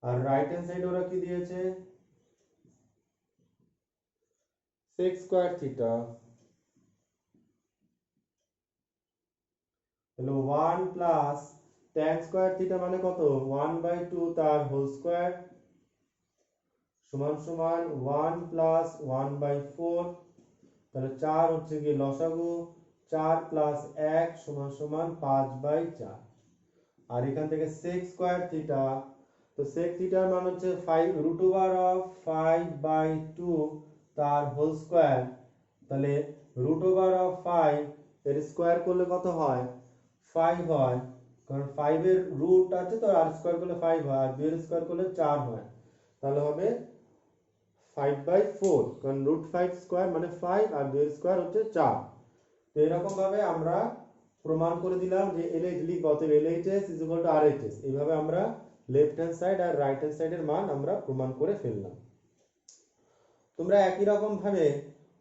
আর রাইট হ্যান্ড সাইডে ওরা কি দিয়েছে sec স্কয়ার থিটা। তাহলে 1 প্লাস tan স্কয়ার থিটা মানে কত, 1/2 তার হোল স্কয়ার সমান সমান 1 প্লাস 1/4, তাহলে 4 হচ্ছে কি লসাগু, 4 প্লাস 1 সমান সমান 5/4। আর এখান থেকে sec স্কয়ার থিটা, তো sec থিটার মান হচ্ছে 5 রুট ওভার অফ 5/2 তার হোল স্কয়ার, তাহলে রুট ওভার অফ 5 এর স্কয়ার করলে কত হয়, 5 হয়, কারণ 5 এর রুট আছে, তো আর স্কয়ার করলে 5 হয়, আর 2 এর স্কয়ার করলে 4 হয়, তাহলে হবে 5/4, কারণ √5 স্কয়ার মানে 5 আর 2 এর স্কয়ার হচ্ছে 4। তো এরকম ভাবে আমরা প্রমাণ করে দিলাম যে LH লিখব, অতএব LHS is equal two RHS। এইভাবে আমরা লেফট হ্যান্ড সাইড আর রাইট হ্যান্ড সাইডের মান আমরা প্রমাণ করে ফেললাম। তোমরা একই রকম ভাবে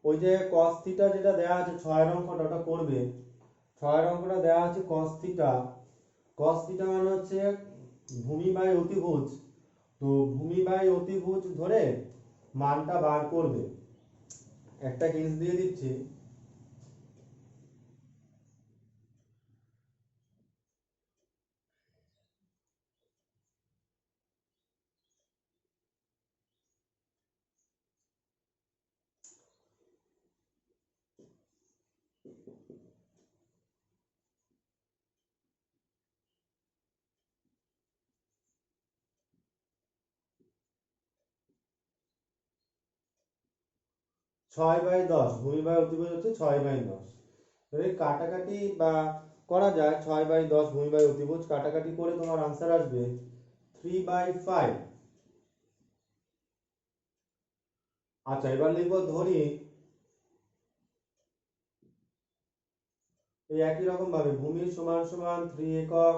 ওই যে cos থিটা যেটা দেয়া আছে 6 এর অঙ্কটা, ওটা করবে। 6 এর অঙ্কটা দেয়া আছে cos থিটা, cos থিটা মানে হচ্ছে ভূমি বাই অতিভুজ, তো ভূমি বাই অতিভুজ ধরে মানটা বার করবে। একটা হিন্ট দিয়ে দিচ্ছি, 6/10, ভূমি বাই অতিভুজ হচ্ছে 6/10। এই কাটাকাটি বা করা যায়, 6/10 ভূমি বাই অতিভুজ কাটাকাটি করে তোমার আনসার আসবে 3/5। আচ্ছা, এবার লিখবো ধরি এই একই রকম ভাবে ভূমি সমান সমান 3 একক,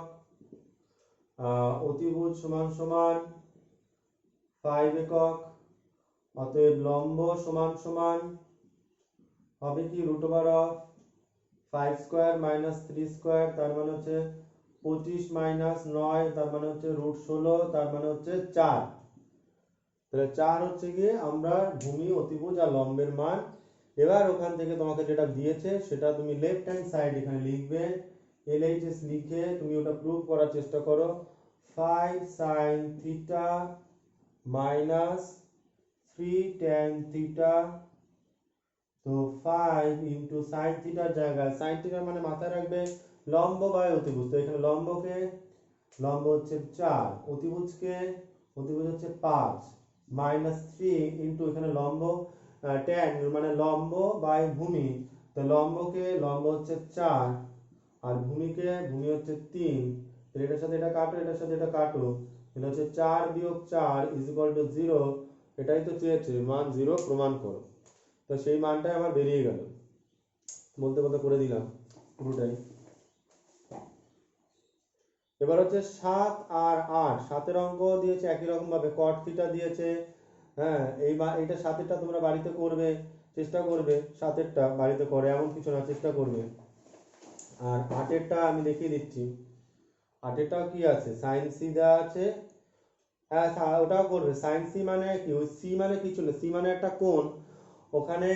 অতিভুজ সমান সমান 5 একক, অতএব লম্ব সমান সমান হবে কি √5 স্কয়ার মাইনাস 3 স্কয়ার, তার মানে হচ্ছে 25 মাইনাস 9, তার মানে হচ্ছে √16, তার মানে হচ্ছে 4। তাহলে 4 হচ্ছে গিয়ে আমরা ভূমি, অতিভুজ আর লম্বের মান। এবার ওখান থেকে তোমাকে যেটা দিয়েছে সেটা তুমি লেফট হ্যান্ড সাইড এখানে লিখবে, LHS লিখে তুমি ওটা প্রুভ করার চেষ্টা করো। 5 sin theta minus 3 tan theta, তো 5 ইন্টু সাইন থিটার জায়গায় সাইন থিটা মানে মাথায় রাখবে লম্ব বাই অতিভুজ, তো এখানে লম্ব হচ্ছে 4, অতিভুজ হচ্ছে 5 মাইনাস 3 ইন্টু এখানে লম্ব tan মানে লম্ব বাই ভূমি, তো লম্ব হচ্ছে 4 আর ভূমি হচ্ছে 3। তো এটার সাথে এটা কাটো, এটার সাথে এটা কাটো, এটা হচ্ছে 4 বিয়োগ 4 ইজ ইকুয়াল টু 0। এটাই তো চেয়েছে, মান 0 প্রমাণ করো। তো সেই মানটাই আমার বেরিয়ে গেল, বলতে বলতে করে দিলাম পুরোটাই। এবার হচ্ছে 7 আর 8, 7-এর অঙ্ক দিয়েছে একই রকম ভাবে কট থিটা দিয়েছে। হ্যাঁ, এইটা 7-এরটা তোমরা বাড়িতে করবে, চেষ্টা করবে 7-এরটা বাড়িতে করে, এমন কিছু না, চেষ্টা করবে। আর 8-এরটা আমি দেখিয়ে দিচ্ছি। 8-এরটাও কি আছে, সাইন সি দেওয়া আছে। হ্যাঁ, ওটাও করবে। সাইন সি মানে কি, ওই সি মানে কিছু না, সি মানে একটা কোণ। ওখানে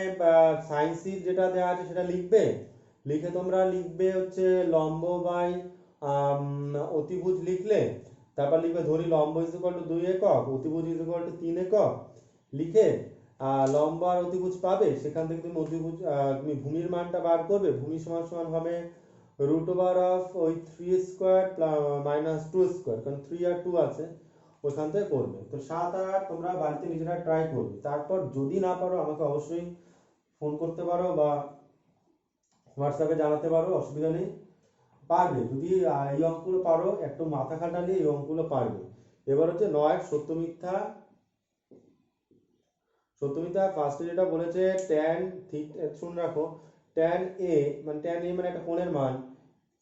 সাইন সি যেটা দেওয়া আছে সেটা লিখবে, লিখে তোমরা লিখবে হচ্ছে লম্ব বাই অতিভুজ লিখলে, তারপর লিখবে ধরি লম্ব ইজ ইকুয়াল টু 2 একক, অতিভুজ ইজ ইকুয়াল টু 3 একক, লিখে লম্ব আর অতিভুজ পাবে, সেখান থেকে তুমি ভূমির মানটা বার করবে। ভূমি সমান সমান হবে ওই 3 স্কয়ার মাইনাস 2 স্কয়ার, কারণ 3 আর 2 আছে, ওইখান থেকে করবে। তো 7 আর 8 তোমরা বাড়িতে নিজেরা ট্রাই করবে, তারপর যদি না পারো আমাকে অবশ্যই ফোন করতে পারো বা হোয়াটসঅ্যাপে জানাতে পারো, অসুবিধা নেই। পারবে, যদি এই অঙ্কগুলো পারো, একটু মাথা খাটালে এই অঙ্কগুলো পারবে। এবার হচ্ছে 9 সত্য মিথ্যা। ফার্স্টে যেটা বলেছে ট্যান থিটা, শুনে রাখো, ট্যান এ মানে একটা কোণের মান,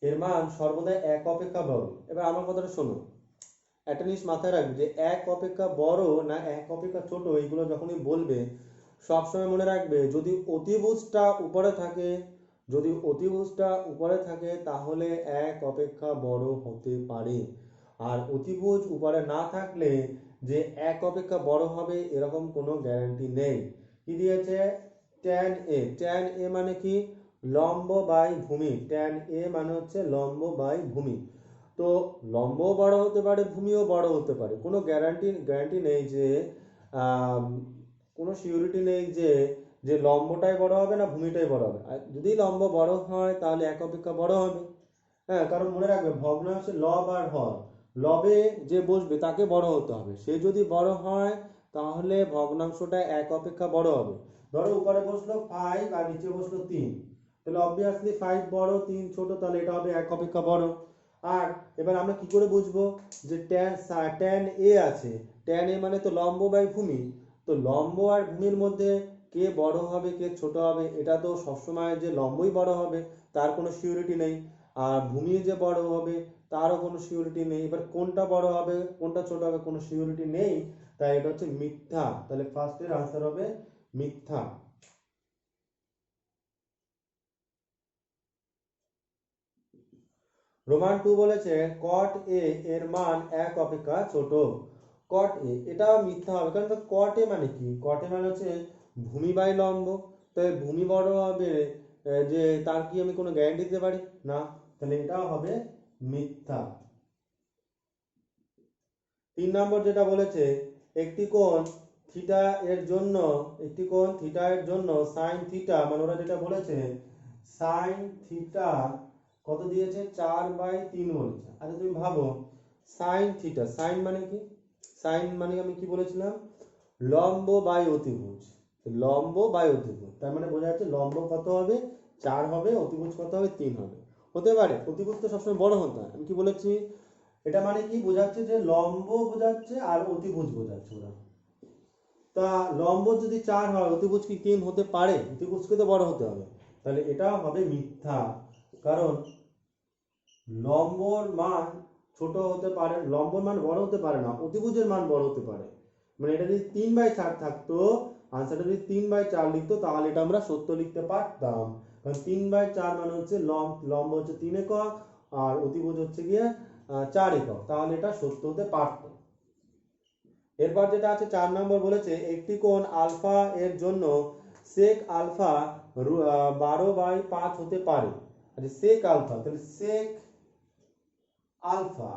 এর মান সর্বদা 1 অপেক্ষা বড়। এবার আমার কথাটা শোনো, একটা জিনিস মাথায় রাখবে যে 1 অপেক্ষা বড় না 1 অপেক্ষা ছোট, এইগুলো যখনই বলবে সবসময় মনে রাখবে যদি অতিভুজটা উপরে থাকে তাহলে 1 অপেক্ষা বড় হতে পারে, আর অতিভুজ উপরে না থাকলে যে 1 অপেক্ষা বড় হবে এরকম কোনো গ্যারান্টি নেই। কি দিয়েছে, ট্যান এ মানে কি, লম্ব বাই ভূমি, ট্যান এ মানে হচ্ছে লম্ব বাই ভূমি। তো লম্বও বড় হতে পারে, ভূমিও বড় হতে পারে, কোনো গ্যারান্টি নেই যে কোনো সিউরিটি নেই যে যে লম্বটাই বড় হবে না ভূমিটাই বড় হবে। আর যদি লম্ব বড় হয় তাহলে 1 অপেক্ষা বড় হবে। হ্যাঁ, কারণ মনে রাখবে ভগ্নাংশে লব আর হর, লবে যে বসবে তাকে বড় হতে হবে, সে যদি বড় হয় তাহলে ভগ্নাংশটা 1 অপেক্ষা বড় হবে। ধরো উপরে বসলো 5 আর নিচে বসলো 3, তাহলে অবভিয়াসলি 5 বড় 3 ছোট, তাহলে এটা হবে 1 অপেক্ষা বড়। আর এবার আমরা কি করে বুঝবো যে ট্যান এ আছে, ট্যান এ মানে তো লম্ব বাই ভূমি, তো লম্ব আর ভূমির মধ্যে কে বড় হবে কে ছোট হবে, এটা তো সবসময় যে লম্বই বড় হবে তার কোনো সিউরিটি নেই, আর ভূমি যে বড় হবে তারও কোনো সিউরিটি নেই। এবার কোনটা বড় হবে কোনটা ছোট হবে কোনো সিউরিটি নেই, তাই এটা হচ্ছে মিথ্যা। তাহলে ফার্স্টের আনসার হবে মিথ্যা। রোমান 2 বলেছে কট এ এর মান 1 অপেক্ষা ছোট। কট এ এটা মিথ্যা হবে, কারণ কট এ মানে কি, কট এ মানে হচ্ছে ভূমি বাই লম্ব, তাই ভূমি বড় হবে যে তার কি আমি কোনো গ্যারান্টি দিতে পারি না, তাহলে এটাও হবে মিথ্যা। 3 নম্বর যেটা বলেছে একটি কোণ থিটা এর জন্য সাইন থিটা মানে ওরা যেটা বলেছে সাইন থিটা কত দিয়েছে, 4/3 বলেছে। আচ্ছা তুমি ভাবো সাইন থিটা, সাইন মানে কি, সাইন মানে আমি কি বলেছিলাম, লম্ব বাই অতিভুজ। লম্ব বাই অতিভুজ, তার মানে বোঝা যাচ্ছে লম্ব কত হবে 4 হবে, অতিভুজ কত হবে 3 হবে। হতে পারে অতিভুজ তো সবসময় বড় হতে হয়, আমি কি বলেছি এটা মানে কি বোঝাচ্ছে যে লম্ব বোঝাচ্ছে আর অতিভুজ বোঝাচ্ছে ওরা। তা লম্ব যদি 4 হয় অতিভুজ কি 3 হতে পারে? অতিভুজকে তো বড় হতে হবে, তাহলে এটা হবে মিথ্যা। কারণ লম্বর মান ছোট হতে পারে, লম্বর মান বড় হতে পারে না, অতিভুজের মান বড় হতে পারে। মানে এটা যদি 3/4 থাকতো, আনসারটা যদি 3/4 লিখতো তাহলে এটা আমরা সত্য লিখতে পারতাম। কারণ 3/4 মানে হচ্ছে লম্ব হচ্ছে 3 একক আর অতিভুজ হচ্ছে গিয়ে 4 একক, তাহলে এটা সত্য হতে পারত। এরপর যেটা আছে 4 নম্বর বলেছে একটি কোণ আলফা এর জন্য সেক আলফা 12/5 হতে পারে। আচ্ছা সেক আলফা, তাহলে সেক আলফা,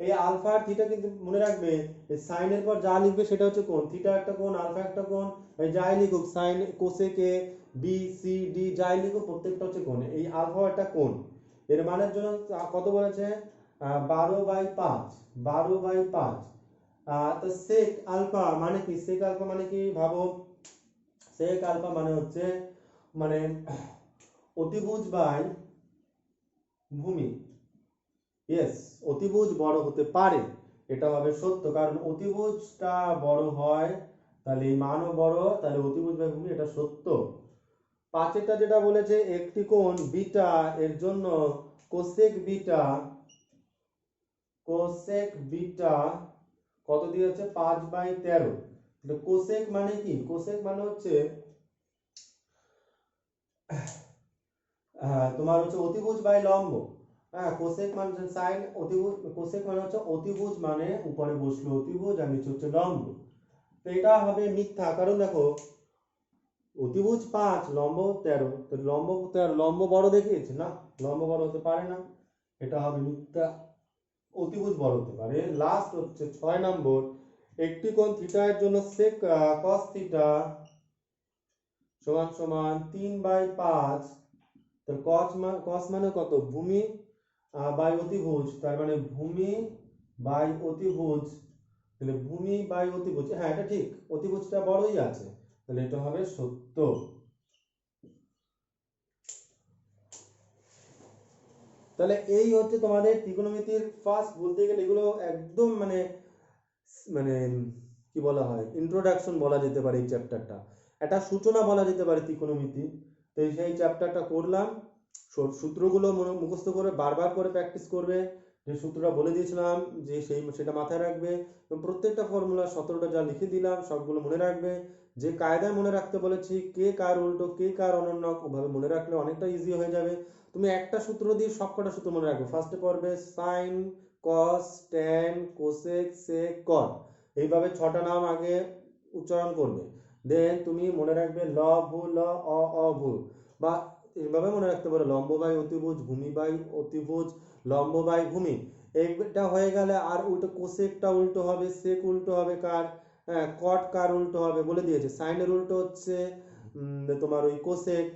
এই আলফা আর থিটা কিন্তু মনে রাখবে এই সাইনের পর যা লিখবে সেটা হচ্ছে কোণ, থিটা একটা কোণ, আলফা একটা কোণ, এই যাই লিখুক sine cosec A B C D যাই লিখুক প্রত্যেকটা হচ্ছে কোণ, এই আলফা একটা কোণ। এর মানের জন্য কত বলেছে 12/5, 12/5। তো সেক আলফা মানে কি, সেক আলফা মানে কি ভাবো, সেক আলফা মানে হচ্ছে মানে অতিভুজ বাই ভূমি। ইয়েস, অতিভুজ বড় হতে পারে, এটা হবে সত্য, কারণ অতিভুজটা বড় হয় তাহলে এই মানও বড়, তাহলে অতিভুজ বাই ভূমি এটা সত্য। 5এরটা যেটা বলেছে একটি কোণ বিটা এর জন্য কোসেক বিটা, কোসেক বিটা কত দিয়েছে 5/13। তাহলে কোসেক মানে কি, কোসেক মানে হচ্ছে তোমার হচ্ছে অতিভুজ বাই লম্ব। হ্যাঁ কোসেক মানে সাইন অতিভুজ, কোসেক মানে হচ্ছে অতিভুজ মানে উপরে বসলো অতিভুজ আর নিচে হচ্ছে লম্ব। তো এটা হবে মিথ্যা, কারণ দেখো অতিভুজ 5 লম্ব 13, তো লম্ব 13 লম্ব বড় দেখিয়েছে না, লম্ব বড় হতে পারে না, এটা হবে মিথ্যা, অতিভুজ বড় হতে পারে। লাস্ট হচ্ছে 6 নম্বর একটি কোণ থিটা এর জন্য সেক cos থিটা সমান সমান 3/5। তো cos মানে কত ভূমি বাই অতিভুজ, তার মানে ভূমি বাই অতিভুজ, তাহলে ভূমি বাই অতিভুজ, হ্যাঁ এটা ঠিক, অতিভুজটা বড়ই আছে, তাহলে এটা হবে সত্য। তাহলে এই হচ্ছে তোমাদের ত্রিকোণমিতির ফার্স্ট, বলতে গেলে এগুলো একদম মানে মানে কি বলা হয় ইন্ট্রোডাকশন বলা যেতে পারে, এই চ্যাপ্টারটা একটা সূচনা বলা যেতে পারে ত্রিকোণমিতি। তো সেই চ্যাপ্টারটা করলাম, সূত্রগুলো মুখস্থ করে বারবার করে প্র্যাকটিস করবে, যে সূত্রটা বলে দিয়েছিলাম যে সেটা মাথায় রাখবে, এবং প্রত্যেকটা ফর্মুলা 17টা যা লিখে দিলাম সবগুলো মনে রাখবে, যে কায়দায় মনে রাখতে বলেছি কে কার উল্টো কে কার অনন্যক ওভাবে মনে রাখলে অনেকটা ইজি হয়ে যাবে। তুমি একটা সূত্র দিয়ে সবকটা সূত্র মনে রাখবে, ফার্স্টে পড়বে sine cos tan cosec sec cot, এইভাবে 6টা নাম আগে উচ্চারণ করবে, দেন তুমি মনে রাখবে ল ভূ ল অভূ, বা এইভাবে মনে রাখতে পারো লম্ব বাই অতিভুজ, ভূমি বাই অতিভুজ, লম্ব বাই ভূমি। এইটা হয়ে গেলে আর উল্টো কোসেকটা উল্টো হবে, সেক উল্টো হবে কার, কট কার উল্টো হবে বলে দিয়েছে, সাইনের উল্টো হচ্ছে তোমার ওই কোসেক,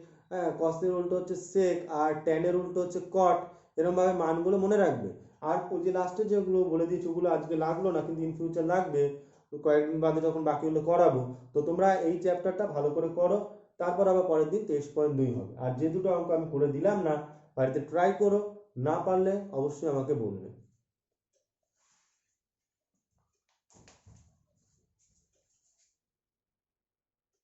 কসের উল্টো হচ্ছে সেক, আর ট্যানের উল্টো হচ্ছে কট। এরকম ভাবে মানগুলো মনে রাখবে। আর ওই যে লাস্টে যেগুলো বলে দিয়েছি ওগুলো আজকে লাগলো না, কিন্তু ইন ফিউচার লাগবে, কয়েকদিন বাদে যখন বাকিগুলো করাবো। তো তোমরা এই চ্যাপ্টারটা ভালো করে করো, তারপর আবার পরের দিন 23.2 হবে। আর যে দুটো অঙ্ক আমি করে দিলাম না বাড়িতে ট্রাই করো, না পারলে অবশ্যই আমাকে বলবে।